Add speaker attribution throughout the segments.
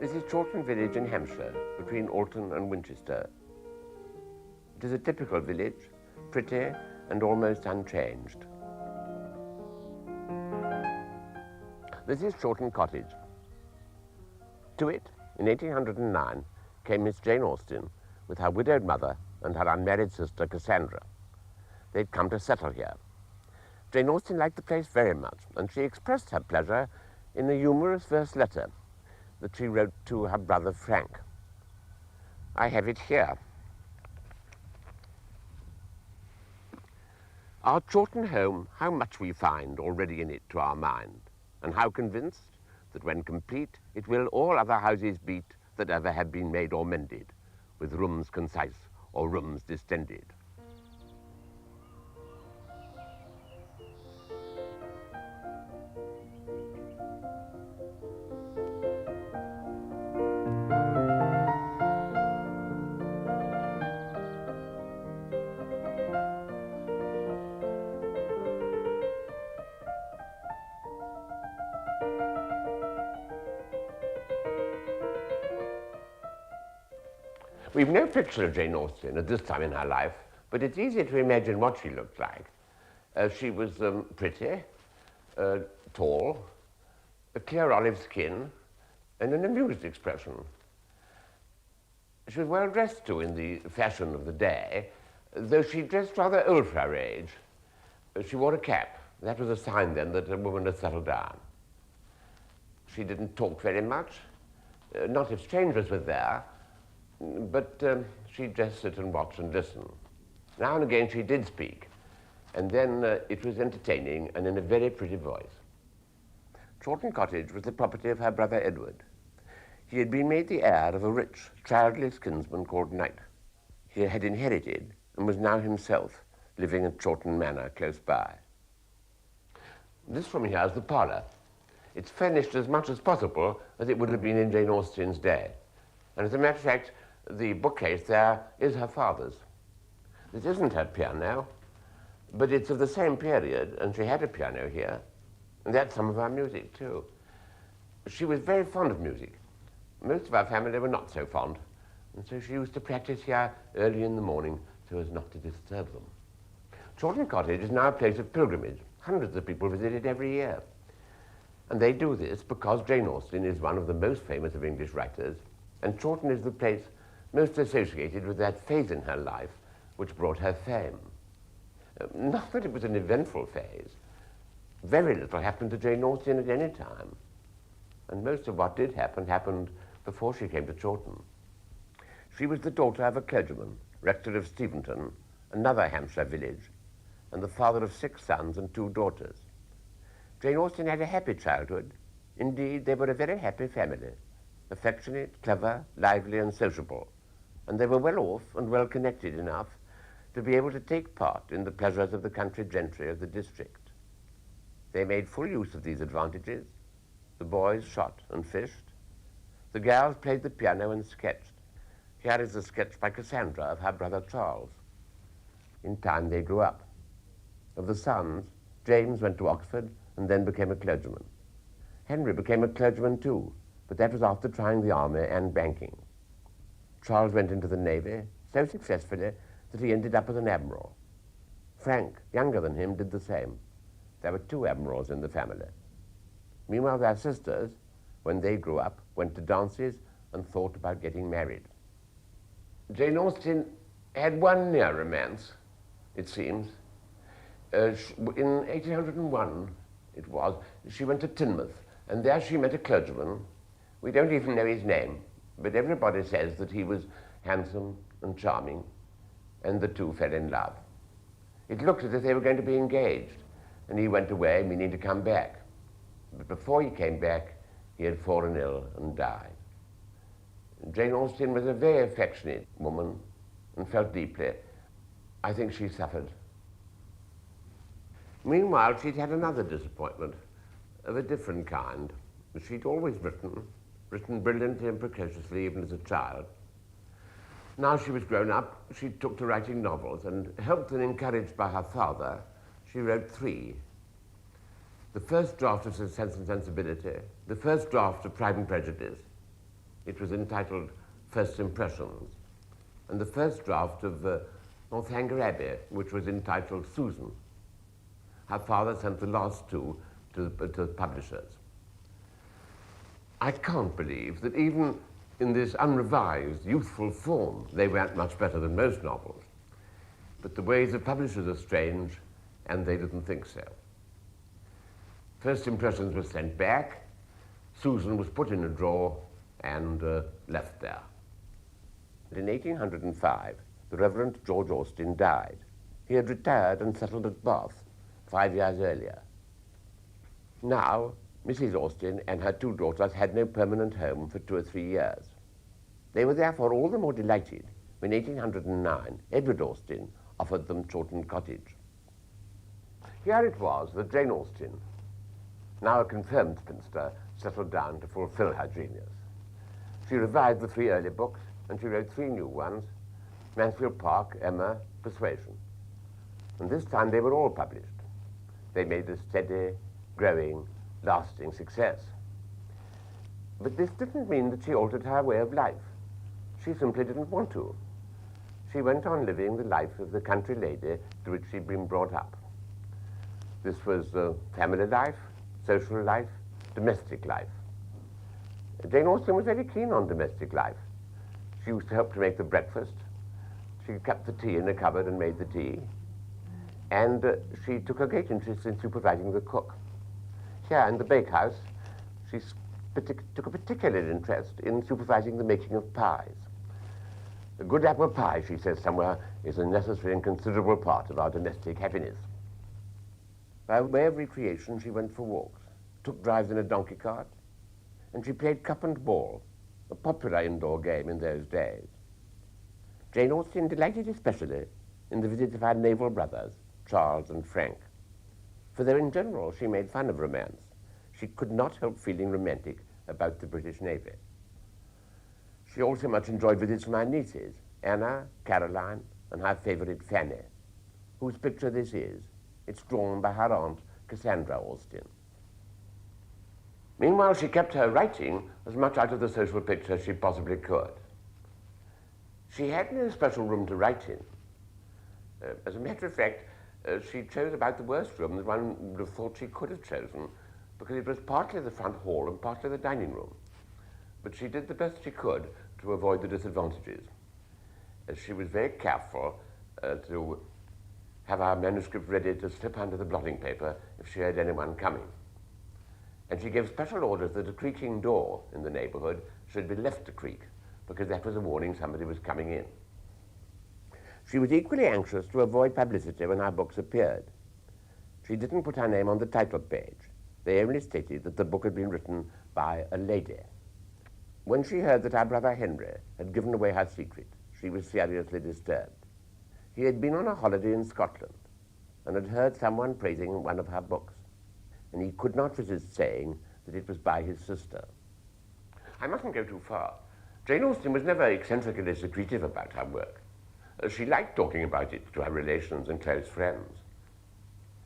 Speaker 1: This is Chawton village in Hampshire, between Alton and Winchester. It is a typical village, pretty and almost unchanged. This is Chawton Cottage. To it, in 1809, came Miss Jane Austen with her widowed mother and her unmarried sister Cassandra. They'd come to settle here. Jane Austen liked the place very much, and she expressed her pleasure in a humorous verse letter that she wrote to her brother Frank. I have it here. Our Chawton home, how much we find already in it to our mind, and how convinced that when complete it will all other houses beat that ever have been made or mended, with rooms concise or rooms distended. We've no picture of Jane Austen at this time in her life, but it's easy to imagine what she looked like. She was pretty, tall, a clear olive skin, and an amused expression. She was well dressed too in the fashion of the day, though she dressed rather old for her age. She wore a cap. That was a sign then that a woman had settled down. She didn't talk very much, not if strangers were there, but she'd just sit and watch and listen. Now and again she did speak, and then it was entertaining and in a very pretty voice. Chawton Cottage was the property of her brother Edward. He had been made the heir of a rich, childless kinsman called Knight. He had inherited and was now himself living at Chawton Manor close by. This from here is the parlour. It's furnished as much as possible as it would have been in Jane Austen's day. And as a matter of fact, the bookcase there is her father's. This isn't her piano, but it's of the same period, and she had a piano here, and that's some of her music too. She was very fond of music. Most of our family were not so fond, and so she used to practice here early in the morning so as not to disturb them. Chawton Cottage is now a place of pilgrimage. Hundreds of people visit it every year. And they do this because Jane Austen is one of the most famous of English writers, and Chawton is the place most associated with that phase in her life which brought her fame. Not that it was an eventful phase. Very little happened to Jane Austen at any time. And most of what did happen happened before she came to Chawton. She was the daughter of a clergyman, rector of Steventon, another Hampshire village, and the father of 6 sons and 2 daughters. Jane Austen had a happy childhood. Indeed, they were a very happy family, affectionate, clever, lively, and sociable, and they were well off and well connected enough to be able to take part in the pleasures of the country gentry of the district. They made full use of these advantages. The boys shot and fished. The girls played the piano and sketched. Here is a sketch by Cassandra of her brother Charles. In time they grew up. Of the sons, James went to Oxford and then became a clergyman. Henry became a clergyman too, but that was after trying the army and banking. Charles went into the Navy so successfully that he ended up as an admiral. Frank, younger than him, did the same. There were 2 admirals in the family. Meanwhile, their sisters, when they grew up, went to dances and thought about getting married. Jane Austen had one near romance, it seems. In 1801, it was, she went to Teignmouth, and there she met a clergyman. We don't even know his name, but everybody says that he was handsome and charming, and the 2 fell in love. It looked as if they were going to be engaged, and he went away, meaning to come back. But before he came back, he had fallen ill and died. Jane Austen was a very affectionate woman and felt deeply. I think she suffered. Meanwhile, she'd had another disappointment of a different kind. She'd always written brilliantly and precociously, even as a child. Now she was grown up, she took to writing novels, and helped and encouraged by her father, she wrote 3. The first draft of Sense and Sensibility, the first draft of Pride and Prejudice, It was entitled First Impressions, and the first draft of Northanger Abbey, which was entitled Susan. Her father sent the last two to the publishers. I can't believe that even in this unrevised, youthful form, they weren't much better than most novels. But the ways of publishers are strange, and they didn't think so. First Impressions was sent back, Susan was put in a drawer and left there. In 1805, the Reverend George Austen died. He had retired and settled at Bath 5 years earlier. Now, Mrs. Austen and her two daughters had no permanent home for 2 or 3 years. They were therefore all the more delighted when 1809 Edward Austen offered them Chawton Cottage. Here it was that Jane Austen, now a confirmed spinster, settled down to fulfill her genius. She revised the 3 early books, and she wrote 3 new ones: Mansfield Park, Emma, Persuasion. And this time they were all published. They made a steady, growing, lasting success. But this didn't mean that she altered her way of life. She simply didn't want to. She went on living the life of the country lady to which she'd been brought up. This was family life, social life, domestic life. Jane Austen was very keen on domestic life. She used to help to make the breakfast. She kept the tea in a cupboard and made the tea. And she took a great interest in supervising the cook. Here in the bakehouse, she took a particular interest in supervising the making of pies. A good apple pie, she says somewhere, is a necessary and considerable part of our domestic happiness. By way of recreation, she went for walks, took drives in a donkey cart, and she played cup and ball, a popular indoor game in those days. Jane Austen delighted especially in the visits of her naval brothers, Charles and Frank. For though in general she made fun of romance, she could not help feeling romantic about the British Navy. She also much enjoyed visits from her nieces, Anna, Caroline, and her favorite Fanny, whose picture this is. It's drawn by her aunt, Cassandra Austen. Meanwhile, she kept her writing as much out of the social picture as she possibly could. She had no special room to write in. As a matter of fact, she chose about the worst room that one would have thought she could have chosen, because it was partly the front hall and partly the dining room. But she did the best she could to avoid the disadvantages. She was very careful to have our manuscript ready to slip under the blotting paper if she heard anyone coming. And she gave special orders that a creaking door in the neighborhood should be left to creak, because that was a warning somebody was coming in. She was equally anxious to avoid publicity when her books appeared. She didn't put her name on the title page. They only stated that the book had been written by a lady. When she heard that her brother Henry had given away her secret, she was seriously disturbed. He had been on a holiday in Scotland and had heard someone praising one of her books, and he could not resist saying that it was by his sister. I mustn't go too far. Jane Austen was never eccentrically secretive about her work. She liked talking about it to her relations and close friends.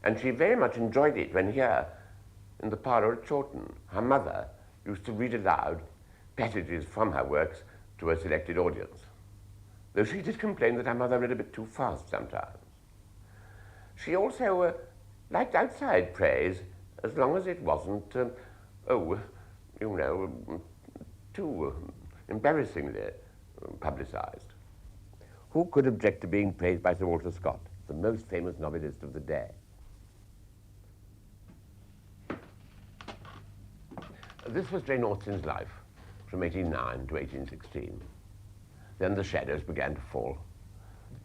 Speaker 1: And she very much enjoyed it when here, in the parlour at Chawton, her mother used to read aloud passages from her works to a selected audience, though she did complain that her mother read a bit too fast sometimes. She also liked outside praise, as long as it wasn't, too embarrassingly publicized. Who could object to being praised by Sir Walter Scott, the most famous novelist of the day? This was Jane Austen's life from 1809 to 1816. Then the shadows began to fall.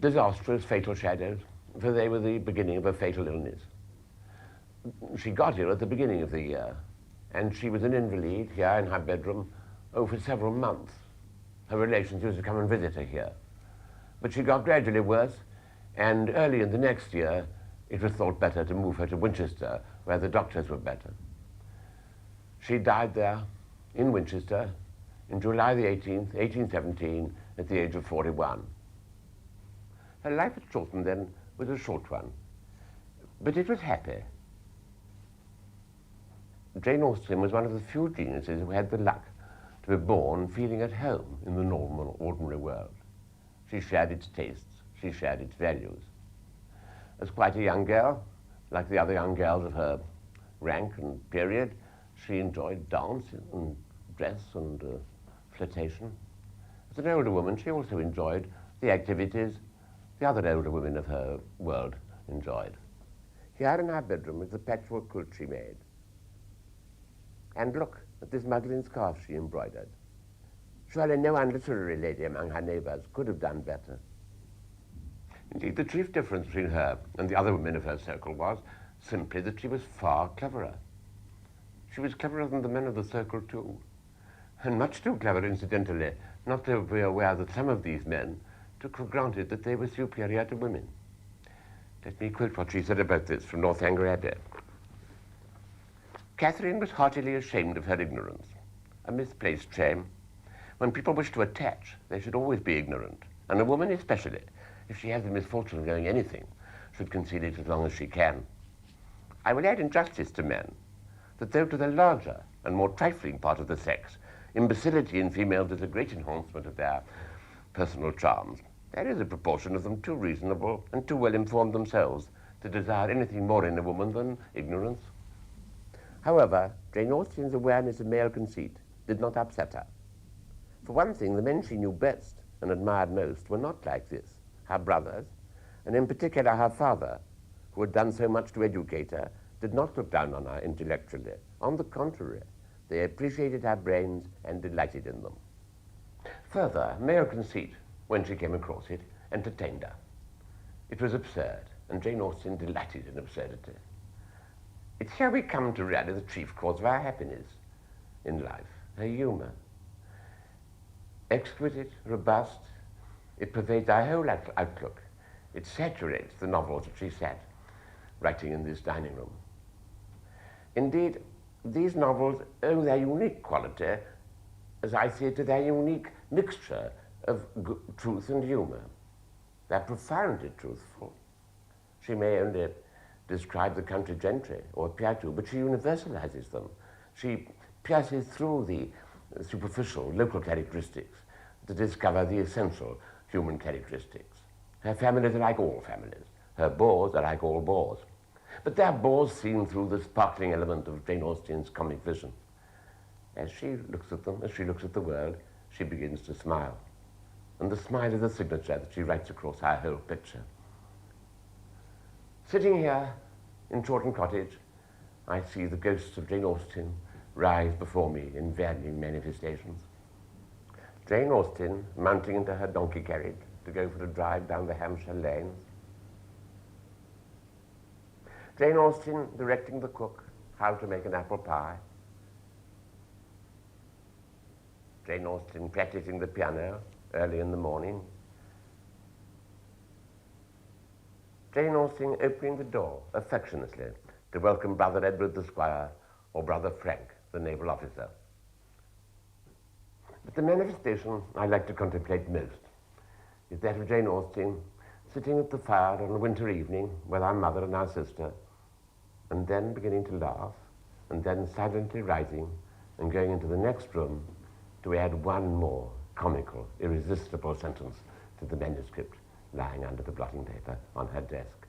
Speaker 1: Disastrous, fatal shadows, for they were the beginning of a fatal illness. She got ill at the beginning of the year, and she was an invalid here in her bedroom, for several months. Her relations used to come and visit her here. But she got gradually worse, and early in the next year, it was thought better to move her to Winchester, where the doctors were better. She died there, in Winchester, in July the 18th, 1817, at the age of 41. Her life at Chawton, then, was a short one, but it was happy. Jane Austen was one of the few geniuses who had the luck to be born feeling at home in the normal, ordinary world. She shared its tastes, she shared its values. As quite a young girl, like the other young girls of her rank and period, she enjoyed dance and dress and flirtation. As an older woman, she also enjoyed the activities the other older women of her world enjoyed. Here in our bedroom is the patchwork quilt she made. And look at this muslin scarf she embroidered. Surely no unliterary lady among her neighbors could have done better. Indeed, the chief difference between her and the other women of her circle was simply that she was far cleverer. She was cleverer than the men of the circle too, and much too clever, incidentally, not to be aware that some of these men took for granted that they were superior to women. Let me quote what she said about this from Northanger Abbey. Catherine was heartily ashamed of her ignorance, a misplaced shame. When people wish to attach, they should always be ignorant, and a woman especially, if she has the misfortune of knowing anything, should conceal it as long as she can. I will add in justice to men that though to the larger and more trifling part of the sex, imbecility in females is a great enhancement of their personal charms, there is a proportion of them too reasonable and too well informed themselves to desire anything more in a woman than ignorance. However, Jane Austen's awareness of male conceit did not upset her. For one thing, the men she knew best and admired most were not like this. Her brothers, and in particular her father, who had done so much to educate her, did not look down on her intellectually. On the contrary, they appreciated her brains and delighted in them. Further, male conceit, when she came across it, entertained her. It was absurd, and Jane Austen delighted in absurdity. It's here we come to really the chief cause of our happiness in life, her humor. Exquisite, robust, it pervades our whole outlook. It saturates the novels that she sat writing in this dining room. Indeed, these novels owe their unique quality, as I see it, to their unique mixture of truth and humor. They're profoundly truthful. She may only describe the country gentry, or appear to, but she universalizes them. She pierces through the superficial local characteristics to discover the essential human characteristics. Her families are like all families. Her bores are like all bores. But they're bores seen through the sparkling element of Jane Austen's comic vision. As she looks at them, as she looks at the world, she begins to smile. And the smile is the signature that she writes across her whole picture. Sitting here in Chawton Cottage, I see the ghosts of Jane Austen rise before me in varying manifestations. Jane Austen mounting into her donkey carriage to go for a drive down the Hampshire lanes. Jane Austen directing the cook how to make an apple pie. Jane Austen practicing the piano early in the morning. Jane Austen opening the door affectionately to welcome Brother Edward the Squire or Brother Frank, the naval officer. But the manifestation I like to contemplate most is that of Jane Austen sitting at the fire on a winter evening with our mother and our sister, and then beginning to laugh, and then silently rising and going into the next room to add one more comical, irresistible sentence to the manuscript lying under the blotting paper on her desk.